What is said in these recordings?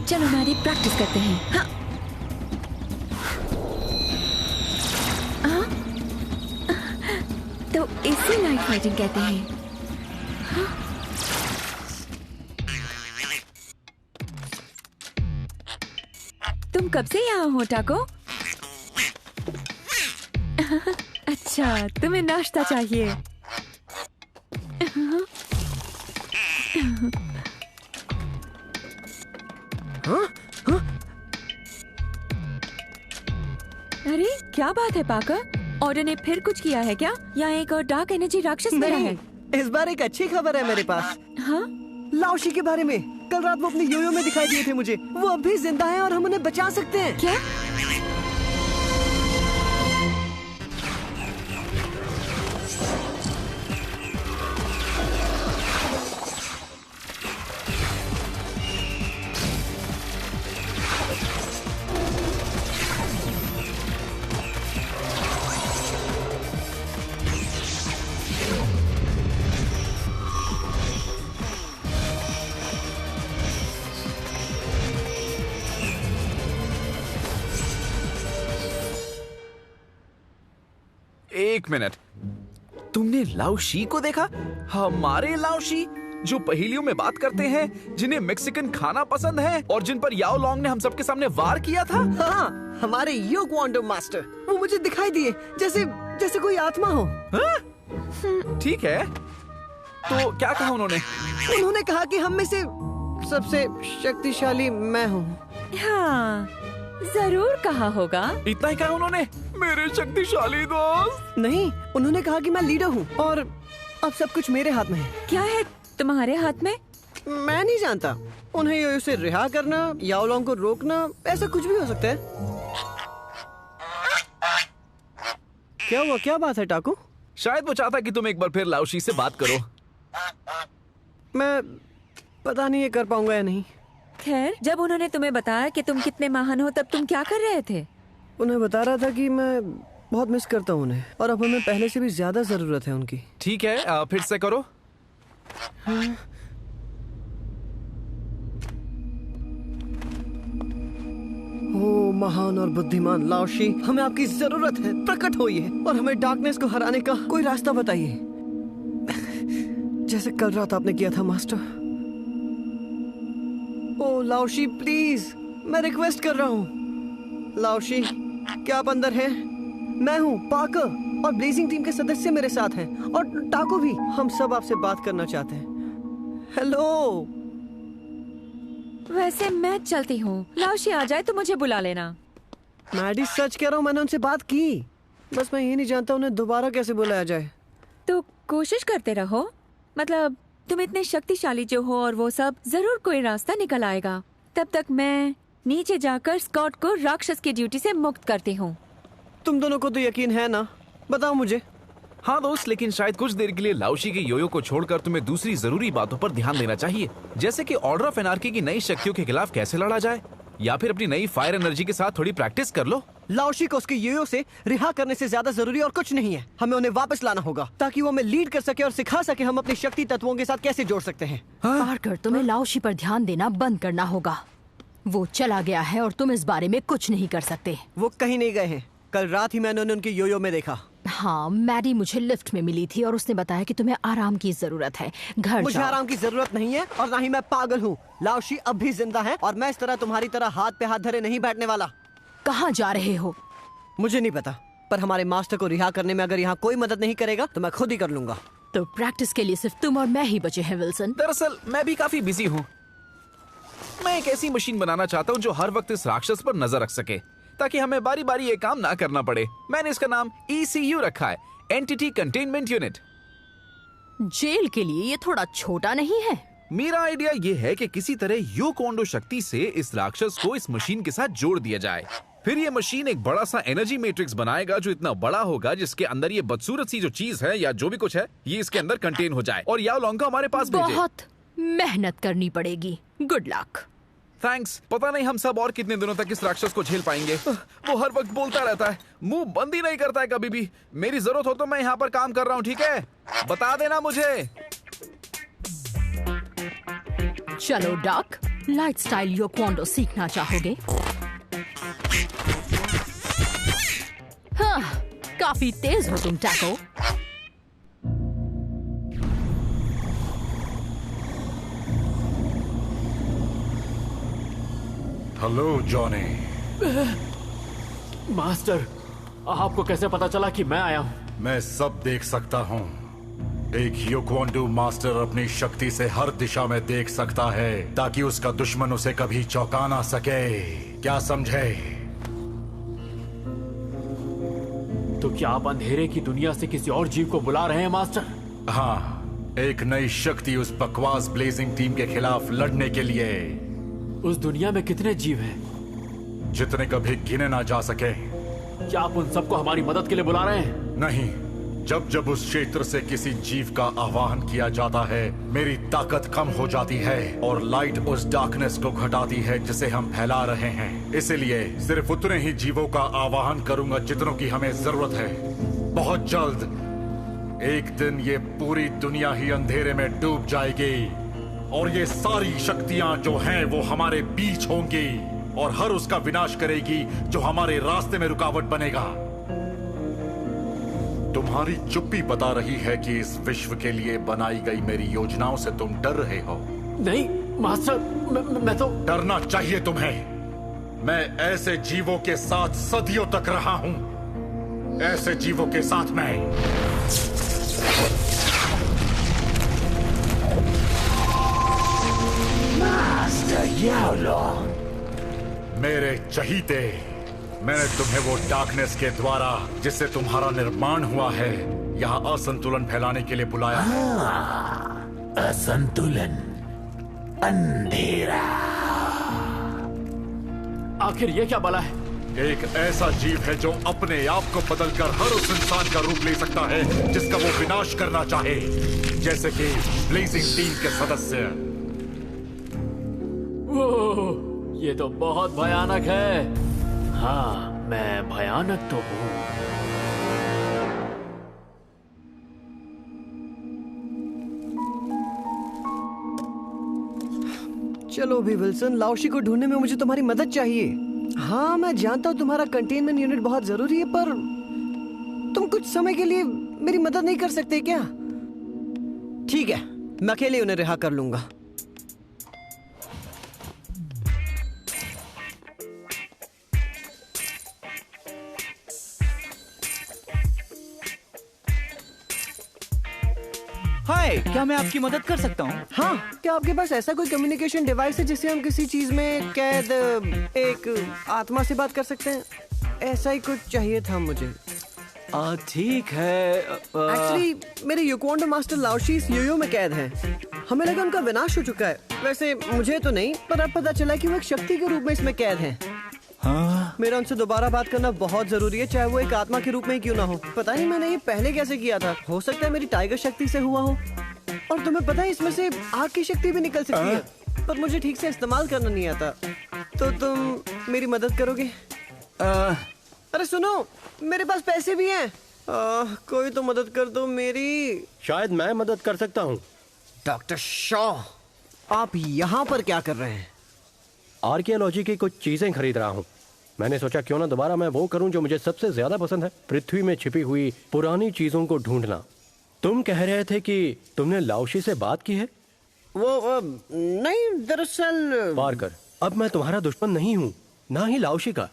चलो Maddie practice करते हैं। हाँ। हाँ? तो इसे नाइट फाइटिंग कहते हैं। हाँ? तुम कब से यहाँ हो टाको? अच्छा, तुम्हें नाश्ता चाहिए। हाँ? हाँ? अरे क्या बात है पाकर? ऑर्डर ने फिर कुछ किया है क्या? यहाँ एक और डार्क एनर्जी राक्षस मिला है। इस बार एक अच्छी खबर है मेरे पास। हाँ? लाओशी के बारे में। कल रात वो अपने योयो में दिखाई दिए थे मुझे। वो अब भी जिंदा है और हम उन्हें बचा सकते हैं। क्या? एक मिनट, तुमने लाओशी को देखा? हमारे लाओशी जो पहेलियों में बात करते हैं, जिन्हें मेक्सिकन खाना पसंद है और जिन पर याओ लोंग ने हम सबके सामने वार किया था। हाँ, हमारे यो क्वांटम मास्टर। वो मुझे दिखाई दिए जैसे जैसे कोई आत्मा हो। हाँ? ठीक है, तो क्या कहा उन्होंने? उन्होंने कहा कि हम में से सबसे शक्तिशाली मैं हूँ। हाँ, जरूर कहा होगा। इतना ही कहा उन्होंने? मेरे शक्तिशाली दोस्त। नहीं, उन्होंने कहा कि मैं लीडर हूँ और अब सब कुछ मेरे हाथ में है। क्या है तुम्हारे हाथ में? मैं नहीं जानता। उन्हें योयो से रिहा करना, याओ लोंग को रोकना, ऐसा कुछ भी हो सकता है। क्या हुआ? क्या बात है टाको? शायद वो चाहता कि तुम एक बार फिर लाओशी से बात करो। मैं पता नहीं ये कर पाऊंगा या नहीं। खैर, जब उन्होंने तुम्हें बताया कि तुम कितने महान हो, तब तुम क्या कर रहे थे? उन्हें बता रहा था कि मैं बहुत मिस करता हूँ उन्हें और अब हमें पहले से भी ज्यादा जरूरत है उनकी। ठीक है, फिर से करो। हाँ। ओ महान और बुद्धिमान लाओशी, हमें आपकी जरूरत है। प्रकट होइए और हमें डार्कनेस को हराने का कोई रास्ता बताइए, जैसे कल रात आपने किया था मास्टर। ओ लाओशी प्लीज, मैं रिक्वेस्ट कर रहा हूँ। लाओशी, क्या आप अंदर हैं? मैं हूँ पाकर और ब्लेजिंग टीम के सदस्य मेरे साथ हैं और टाको भी। हम सब आपसे बात करना चाहते हैं। हेलो। वैसे मैं चलती हूँ, लाओशी आ जाए तो मुझे बुला लेना। मैडी सच कह रहा हूँ, मैंने उनसे बात की। बस मैं ये नहीं जानता उन्हें दोबारा कैसे बुलाया जाए। तो कोशिश करते रहो। मतलब तुम इतने शक्तिशाली जो हो और वो सब, जरूर कोई रास्ता निकल आएगा। तब तक मैं नीचे जाकर स्कॉट को राक्षस की ड्यूटी से मुक्त करती हूँ। तुम दोनों को तो यकीन है ना? बताओ मुझे। हाँ दोस्त, लेकिन शायद कुछ देर के लिए लाओशी के योयो को छोड़कर तुम्हें दूसरी जरूरी बातों पर ध्यान देना चाहिए, जैसे कि ऑर्डर ऑफ एनार्की की नई शक्तियों के खिलाफ कैसे लड़ा जाए, या फिर अपनी नई फायर एनर्जी के साथ थोड़ी प्रैक्टिस कर लो। लाओशी को उसके योयो से रिहा करने से ज्यादा जरूरी और कुछ नहीं है। हमें उन्हें वापस लाना होगा ताकि वो हमें लीड कर सके और सिखा सके हम अपनी शक्ति तत्वों के साथ कैसे जोड़ सकते हैं। पार्कर, तुम्हें लाओशी पर ध्यान देना बंद करना होगा। वो चला गया है और तुम इस बारे में कुछ नहीं कर सकते। वो कहीं नहीं गए हैं। कल रात ही मैंने उन्हें उनके योयो में देखा। हाँ, मैडी मुझे लिफ्ट में मिली थी और उसने बताया कि तुम्हें आराम की जरूरत है। घर मुझे जाओ। आराम की जरूरत नहीं है और ना ही मैं पागल हूँ। लाओशी अब भी जिंदा है और मैं इस तरह तुम्हारी तरह हाथ पे हाथ धरे नहीं बैठने वाला। कहाँ जा रहे हो? मुझे नहीं पता, पर हमारे मास्टर को रिहा करने में अगर यहाँ कोई मदद नहीं करेगा तो मैं खुद ही कर लूंगा। तो प्रैक्टिस के लिए सिर्फ तुम और मैं ही बचे हैं विल्सन। दरअसल मैं भी काफी बिजी हूँ। मैं एक ऐसी मशीन बनाना चाहता हूँ जो हर वक्त इस राक्षस पर नजर रख सके, ताकि हमें बारी बारी ये काम ना करना पड़े। मैंने इसका नाम ECU रखा है, एंटिटी कंटेनमेंट यूनिट। जेल के लिए ये थोड़ा छोटा नहीं है? मेरा आइडिया ये है कि किसी तरह यो कोंडो शक्ति से इस राक्षस को इस मशीन के साथ जोड़ दिया जाए। फिर ये मशीन एक बड़ा सा एनर्जी मैट्रिक्स बनाएगा जो इतना बड़ा होगा जिसके अंदर ये बदसूरत सी जो चीज है या जो भी कुछ है ये इसके अंदर कंटेन हो जाए और याओ लोंग को हमारे पास भेजे। बहुत मेहनत करनी पड़ेगी। Good luck. थैंक्स। पता नहीं हम सब और कितने दिनों तक इस राक्षस को झेल पाएंगे। वो हर वक्त बोलता रहता है, मुंह बंद ही नहीं करता है कभी भी। मेरी जरूरत हो तो मैं यहाँ पर काम कर रहा हूँ, ठीक है? बता देना मुझे। चलो डक, लाइट स्टाइल योक्वांडो सीखना चाहोगे? हाँ, काफी तेज हो तुम टैको। Hello Johnny. मास्टर, आपको कैसे पता चला कि मैं आया हूँ? मैं सब देख सकता हूँ। एक योक्वांडो मास्टर अपनी शक्ति से हर दिशा में देख सकता है ताकि उसका दुश्मन उसे कभी चौंका ना सके। क्या समझे? तो क्या आप अंधेरे की दुनिया से किसी और जीव को बुला रहे हैं मास्टर? हाँ, एक नई शक्ति उस बकवास ब्लेजिंग टीम के खिलाफ लड़ने के लिए। उस दुनिया में कितने जीव हैं? जितने कभी गिने ना जा सके। क्या आप उन सबको हमारी मदद के लिए बुला रहे हैं? नहीं, जब जब उस क्षेत्र से किसी जीव का आह्वान किया जाता है मेरी ताकत कम हो जाती है और लाइट उस डार्कनेस को घटाती है जिसे हम फैला रहे हैं। इसलिए सिर्फ उतने ही जीवों का आह्वान करूंगा जितनों की हमें जरूरत है। बहुत जल्द एक दिन ये पूरी दुनिया ही अंधेरे में डूब जाएगी और ये सारी शक्तियां जो हैं वो हमारे बीच होंगी और हर उसका विनाश करेगी जो हमारे रास्ते में रुकावट बनेगा। तुम्हारी चुप्पी बता रही है कि इस विश्व के लिए बनाई गई मेरी योजनाओं से तुम डर रहे हो। नहीं मास्टर, मैं तो। डरना चाहिए तुम्हें। मैं ऐसे जीवों के साथ सदियों तक रहा हूं। ऐसे जीवों के साथ मैं मेरे चहीते, मैंने तुम्हें वो डार्कनेस के द्वारा जिससे तुम्हारा निर्माण हुआ है यहाँ असंतुलन फैलाने के लिए बुलाया। असंतुलन, अंधेरा। आखिर ये क्या बला है? एक ऐसा जीव है जो अपने आप को बदलकर हर उस इंसान का रूप ले सकता है जिसका वो विनाश करना चाहे, जैसे कि ब्लेजिंग टीम के सदस्य। ओह, ये तो बहुत भयानक है। हाँ, मैं भयानक तो हूँ। चलो भी विल्सन, लाओशी को ढूंढने में मुझे तुम्हारी मदद चाहिए। हाँ, मैं जानता हूँ तुम्हारा कंटेनमेंट यूनिट बहुत जरूरी है, पर तुम कुछ समय के लिए मेरी मदद नहीं कर सकते क्या? ठीक है, मैं अकेले उन्हें रिहा कर लूंगा। हाय, क्या मैं आपकी मदद कर सकता हूँ? हाँ, क्या आपके पास ऐसा कोई कम्युनिकेशन डिवाइस है जिससे हम किसी चीज में कैद एक आत्मा से बात कर सकते हैं? ऐसा ही कुछ चाहिए था मुझे। ठीक है। एक्चुअली मेरे योक्वांडो मास्टर लाओशी इस योयो में कैद हैं। हमें लगा उनका विनाश हो चुका है। वैसे मुझे तो नहीं, पर अब पता चला कि वो एक शक्ति के रूप में इसमें कैद हैं। हाँ? मेरा उनसे दोबारा बात करना बहुत जरूरी है, चाहे वो एक आत्मा के रूप में ही क्यों ना हो। पता नहीं मैंने ये पहले कैसे किया था। हो सकता है मेरी टाइगर शक्ति से हुआ हो। और तुम्हें पता है इसमें से आग की शक्ति भी निकल सकती है, पर मुझे ठीक से इस्तेमाल करना नहीं आता। तो तुम मेरी मदद करोगे? अरे सुनो, मेरे पास पैसे भी हैं। कोई तो मदद कर दो मेरी। शायद मैं मदद कर सकता हूँ। डॉक्टर शॉ, आप यहाँ पर क्या कर रहे हैं? आर्कियोलॉजी की कुछ चीजें खरीद रहा हूँ। मैंने सोचा क्यों ना दोबारा मैं वो करूँ जो मुझे सबसे ज्यादा पसंद है, पृथ्वी में छिपी हुई पुरानी चीजों को ढूंढना। तुम कह रहे थे कि तुमने लाओशी से बात की है? वो नहीं, दरअसल पार्कर, अब मैं तुम्हारा दुश्मन नहीं हूँ, ना ही लाओशी का।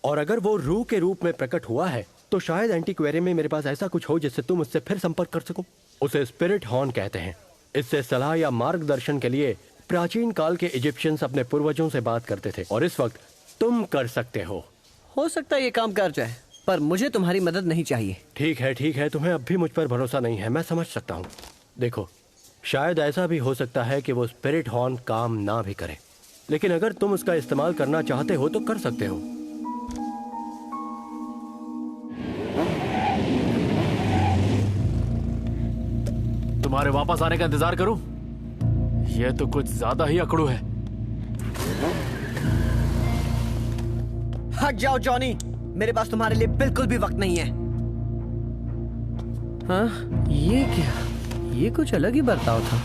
और अगर वो रूह के रूप में प्रकट हुआ है तो शायद एंटीक्वेरियम में मेरे पास ऐसा कुछ हो जिससे तुम उससे फिर संपर्क कर सको। उसे स्पिरिट हॉर्न कहते हैं। इससे सलाह या मार्गदर्शन के लिए प्राचीन काल के इजिप्शियंस अपने पूर्वजों से बात करते थे और इस वक्त तुम कर सकते हो। हो सकता है ये काम कर जाए, पर मुझे तुम्हारी मदद नहीं चाहिए। ठीक है, तुम्हें अब भी मुझ पर भरोसा नहीं है, मैं समझ सकता हूँ। देखो, शायद ऐसा भी हो सकता है कि वो स्पिरिट हॉर्न काम ना भी करे, लेकिन अगर तुम उसका इस्तेमाल करना चाहते हो तो कर सकते हो। तुम्हारे वापस आने का इंतजार करूं? यह तो कुछ ज्यादा ही अकड़ू है। हट जाओ जॉनी, मेरे पास तुम्हारे लिए बिल्कुल भी वक्त नहीं है। हाँ, ये क्या? ये कुछ अलग ही बर्ताव था।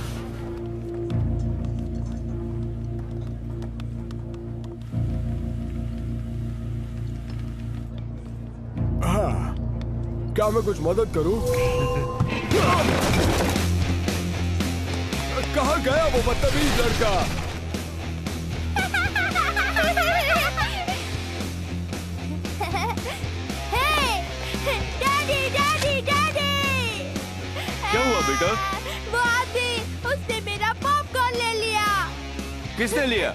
क्या मैं कुछ मदद करूं? कहाँ गया वो बदतमीज लड़का? क्या हुआ बेटा? वो आदमी, उसने मेरा पॉपकॉर्न ले लिया। किसने लिया?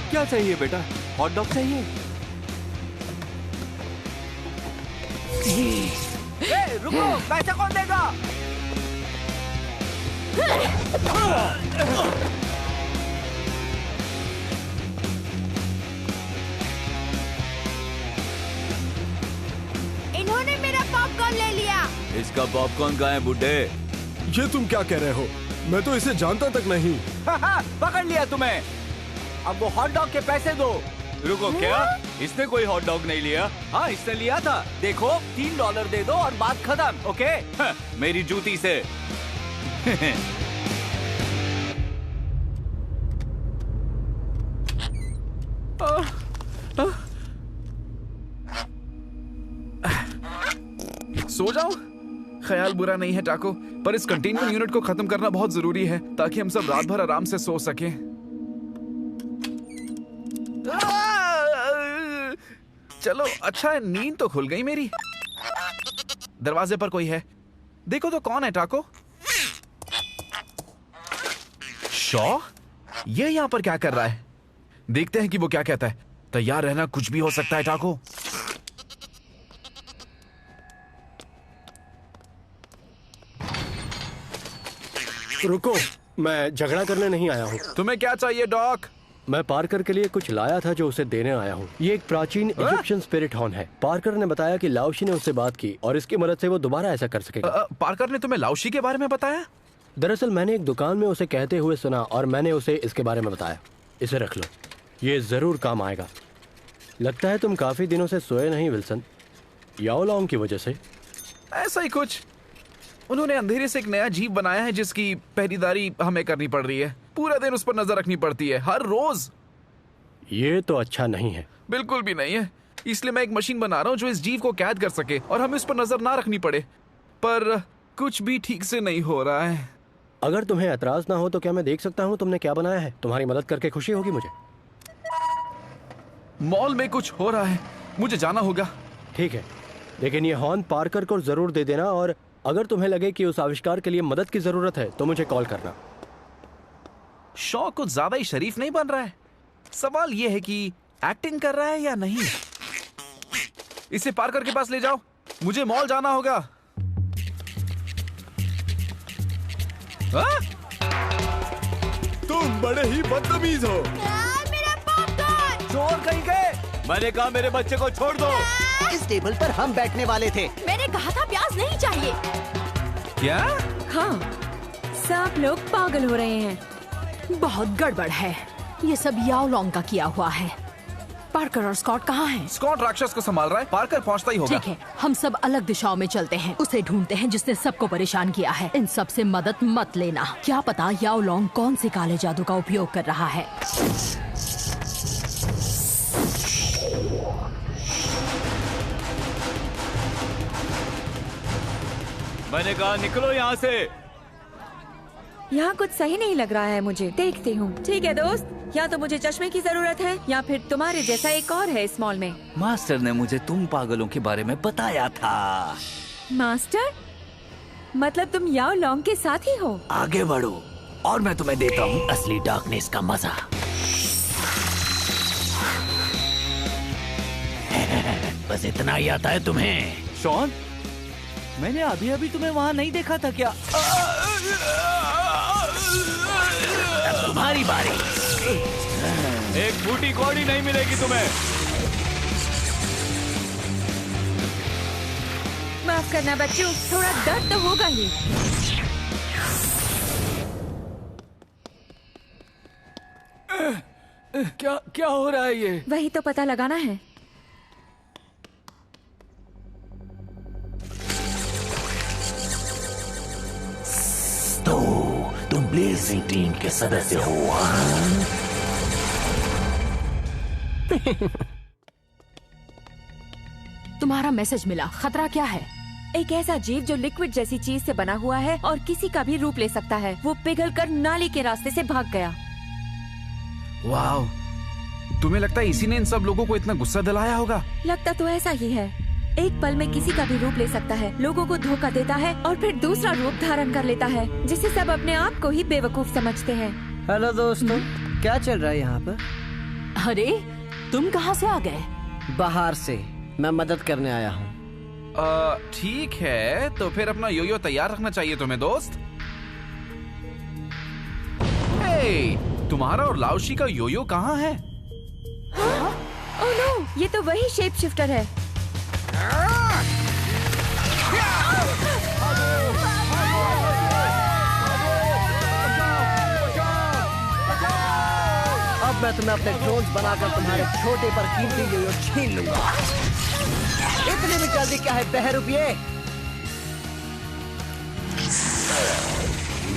क्या चाहिए बेटा? हॉट डॉग चाहिए? रुको, पैसा कौन देगा? इन्होंने मेरा पॉपकॉर्न ले लिया। इसका पॉपकॉर्न कहाँ है बुड्ढे? ये तुम क्या कह रहे हो? मैं तो इसे जानता तक नहीं। पकड़ लिया तुम्हें। अब वो हॉट डॉग के पैसे दो। रुको, क्या इसने कोई हॉट डॉग नहीं लिया? हाँ, इसने लिया था। देखो, $3 दे दो और बात खत्म। ओके? मेरी जूती से। सो जाओ। ख्याल बुरा नहीं है टाको, पर इस कंटेनमेंट यूनिट को खत्म करना बहुत जरूरी है ताकि हम सब रात भर आराम से सो सकें। चलो अच्छा है, नींद तो खुल गई मेरी। दरवाजे पर कोई है, देखो तो कौन है टाको? शॉ? ये यहाँ पर क्या कर रहा है? देखते हैं कि वो क्या कहता है। तैयार रहना, कुछ भी हो सकता है टाको। रुको, मैं झगड़ा करने नहीं आया हूँ। तुम्हें क्या चाहिए डॉक? मैं पार्कर के लिए कुछ लाया था जो उसे देने आया हूँ। ये एक प्राचीन इजिप्शियन स्पिरिट हॉर्न है। पार्कर ने बताया कि लाओशी ने उससे बात की और इसकी मदद से वो दोबारा ऐसा कर सकेगा। पार्कर ने तुम्हें लाओशी के बारे में बताया? दरअसल मैंने एक दुकान में उसे कहते हुए सुना और मैंने उसे इसके बारे में बताया। इसे रख लो, ये जरूर काम आएगा। लगता है तुम काफी दिनों से सोए नहीं विल्सन, याओ लॉन्ग की वजह से। ऐसा ही कुछ। उन्होंने अंधेरे से एक नया जीव बनाया है जिसकी पहरेदारी हमें करनी पड़ रही है। पूरा दिन उस पर नजर रखनी पड़ती है, हर रोज। ये तो अच्छा नहीं है। बिल्कुल भी नहीं है। इसलिए मैं एक मशीन बना रहा हूँ जो इस जीव को कैद कर सके और हमें उस पर नजर ना रखनी पड़े। पर कुछ भी ठीक से नहीं हो रहा है। अगर तुम्हें एतराज ना हो तो क्या मैं देख सकता हूँ तुमने क्या बनाया है? तुम्हारी मदद करके खुशी होगी मुझे। मॉल में कुछ हो रहा है, मुझे जाना होगा। ठीक है, लेकिन ये हॉर्न पार्कर को जरूर दे देना और अगर तुम्हें लगे कि उस आविष्कार के लिए मदद की जरूरत है तो मुझे कॉल करना। शॉ कुछ ज्यादा ही शरीफ नहीं बन रहा है। सवाल यह है कि एक्टिंग कर रहा है या नहीं। इसे पार्कर के पास ले जाओ, मुझे मॉल जाना होगा। तुम बड़े ही बदतमीज हो। मेरा पॉपकॉर्न। चोर कहीं गए? मैंने कहा मेरे बच्चे को छोड़ दो। इस टेबल पर हम बैठने वाले थे। मैंने कहा था प्याज नहीं चाहिए। क्या? हाँ, सब लोग पागल हो रहे हैं। बहुत गड़बड़ है। ये सब याओ लॉन्ग का किया हुआ है। पार्कर और स्कॉट कहाँ हैं? स्कॉट राक्षस को संभाल रहा है, पार्कर पहुंचता ही होगा। ठीक है, हम सब अलग दिशाओं में चलते हैं। उसे ढूंढते हैं जिसने सबको परेशान किया है। इन सब से मदद मत लेना। क्या पता याओ लॉन्ग कौन से काले जादू का उपयोग कर रहा है। मैंने कहा निकलो यहाँ से। यहाँ कुछ सही नहीं लग रहा है मुझे। देखती हूँ। ठीक है दोस्त, या तो मुझे चश्मे की जरूरत है या फिर तुम्हारे जैसा एक और है इस मॉल में। मास्टर ने मुझे तुम पागलों के बारे में बताया था। मास्टर? मतलब तुम याओ लॉन्ग के साथ ही हो? आगे बढ़ो और मैं तुम्हें देता हूँ असली डार्कनेस का मजा। बस इतना ही आता है तुम्हें। शॉन, मैंने अभी अभी तुम्हें वहाँ नहीं देखा था क्या? अब तुम्हारी बारी। एक बूटी कौड़ी नहीं मिलेगी तुम्हें। माफ करना बच्चों, थोड़ा दर्द तो होगा ही। क्या क्या हो रहा है ये? वही तो पता लगाना है। तो तुम ब्लेजिंग टीम के सदस्य हो। तुम्हारा मैसेज मिला। खतरा क्या है? एक ऐसा जीव जो लिक्विड जैसी चीज से बना हुआ है और किसी का भी रूप ले सकता है। वो पिघलकर नाली के रास्ते से भाग गया। वाओ, तुम्हें लगता है इसी ने इन सब लोगों को इतना गुस्सा दिलाया होगा? लगता तो ऐसा ही है। एक पल में किसी का भी रूप ले सकता है, लोगों को धोखा देता है और फिर दूसरा रूप धारण कर लेता है, जिससे सब अपने आप को ही बेवकूफ समझते हैं। हेलो दोस्तों, क्या चल रहा है यहाँ पर? अरे तुम कहाँ से आ गए? बाहर से। मैं मदद करने आया हूँ। ठीक है, तो फिर अपना योयो तैयार रखना चाहिए तुम्हें दोस्त। हे, तुम्हारा और लाओशी का योयो कहाँ है? ओह नो, ये तो वही शेप शिफ्टर है। अब मैं तुम्हें अपने ड्रोन्स बनाकर तुम्हारे छोटे पर कीमती योयो छीन लूंगा। इतनी भी जल्दी क्या है बहरूपिये?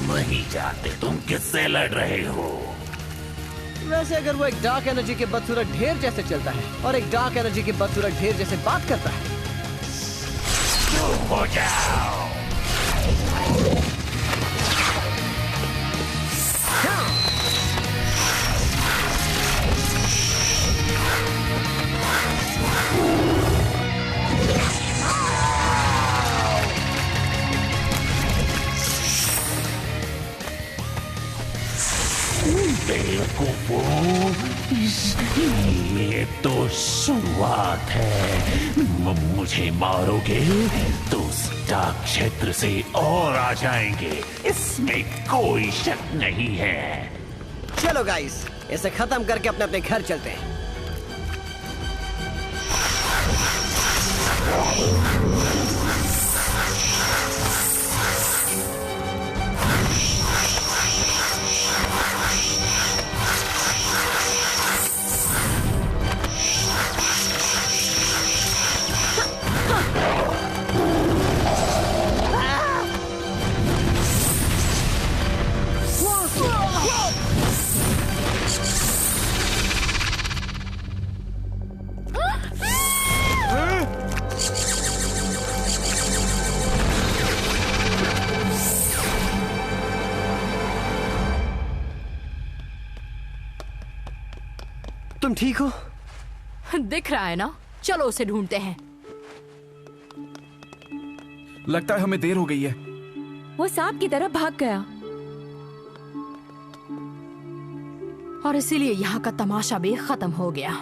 नहीं जानते तुम किससे लड़ रहे हो। वैसे अगर वो एक डार्क एनर्जी के बदसूरत ढेर जैसे चलता है और एक डार्क एनर्जी के बदसूरत ढेर जैसे बात करता है। चुप हो जाओ। ये तो शुरुआत है। मुझे मारोगे तो डार्क क्षेत्र से और आ जाएंगे, इसमें कोई शक नहीं है। चलो गाइस, इसे खत्म करके अपने अपने घर चलते हैं। तुम ठीक हो? दिख रहा है ना? चलो उसे ढूंढते हैं। लगता है हमें देर हो गई है। वो सांप की तरह भाग गया। और इसीलिए यहाँ का तमाशा भी खत्म हो गया।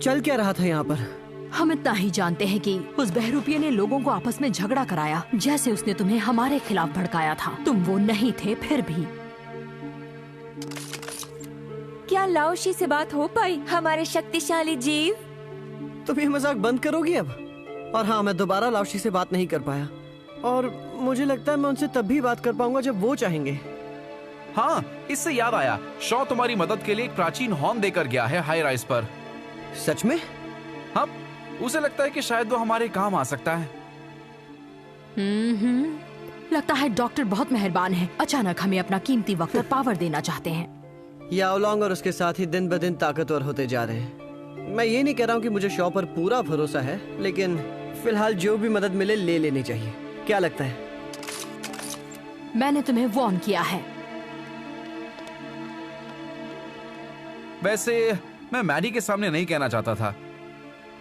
चल क्या रहा था यहाँ पर? हम इतना ही जानते हैं कि उस बहरूपिये ने लोगों को आपस में झगड़ा कराया, जैसे उसने तुम्हें हमारे खिलाफ भड़काया था। तुम वो नहीं थे फिर भी। क्या लाओशी से बात हो पाई, हमारे शक्तिशाली जीव? तुम ये मजाक बंद करोगी अब? और हाँ, मैं दोबारा लाओशी से बात नहीं कर पाया और मुझे लगता है मैं उनसे तब भी बात कर पाऊंगा जब वो चाहेंगे। हाँ, इससे याद आया, शॉ तुम्हारी मदद के लिए एक प्राचीन हॉर्न देकर गया है हाई राइज पर। सच में? हाँ, उसे लगता है कि शायद वो हमारे काम आ सकता है। लगता है डॉक्टर बहुत मेहरबान है। अचानक हमें अपना कीमती वक्त और पावर देना चाहते हैं। याओलोंग और उसके साथ ही दिन ब दिन ताकतवर होते जा रहे हैं। मैं ये नहीं कह रहा हूँ कि मुझे शॉ पर पूरा भरोसा है, लेकिन फिलहाल जो भी मदद मिले ले लेनी चाहिए। क्या लगता है? मैंने तुम्हें वार्न किया है। वैसे मैं मैडी के सामने नहीं कहना चाहता था,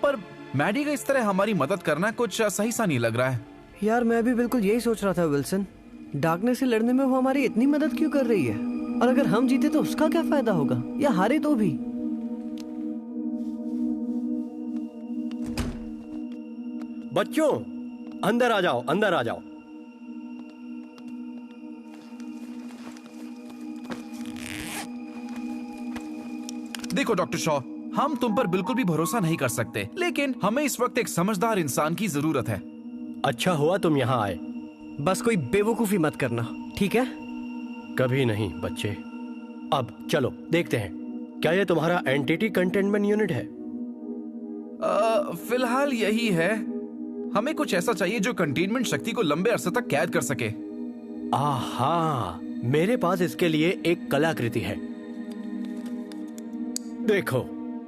पर मैडी का इस तरह हमारी मदद करना कुछ सही सा नहीं लग रहा है। यार मैं भी बिल्कुल यही सोच रहा था विल्सन। डार्कनेस से लड़ने में वो हमारी इतनी मदद क्यों कर रही है? और अगर हम जीते तो उसका क्या फायदा होगा, या हारे तो भी? बच्चों, अंदर आ जाओ, अंदर आ जाओ। देखो डॉक्टर शॉ, हम तुम पर बिल्कुल भी भरोसा नहीं कर सकते, लेकिन हमें इस वक्त एक समझदार इंसान की जरूरत है। अच्छा हुआ तुम यहाँ आए। बस कोई बेवकूफी मत करना, ठीक है? कभी नहीं बच्चे। अब चलो देखते हैं, क्या ये तुम्हारा एंटिटी कंटेनमेंट यूनिट है? फिलहाल यही है। हमें कुछ ऐसा चाहिए जो कंटेनमेंट शक्ति को लंबे अरसे तक कैद कर सके। आहा, मेरे पास इसके लिए एक कलाकृति है। देखो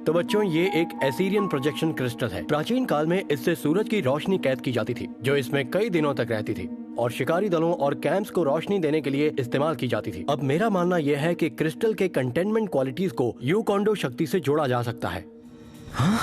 तो बच्चों, ये एक एसीरियन प्रोजेक्शन क्रिस्टल है। प्राचीन काल में इससे सूरज की रोशनी कैद की जाती थी, जो इसमें कई दिनों तक रहती थी और शिकारी दलों और कैंप्स को रोशनी देने के लिए इस्तेमाल की जाती थी। अब मेरा मानना यह है कि क्रिस्टल के कंटेनमेंट क्वालिटीज को यूकोंडो शक्ति से जोड़ा जा सकता है। हाँ?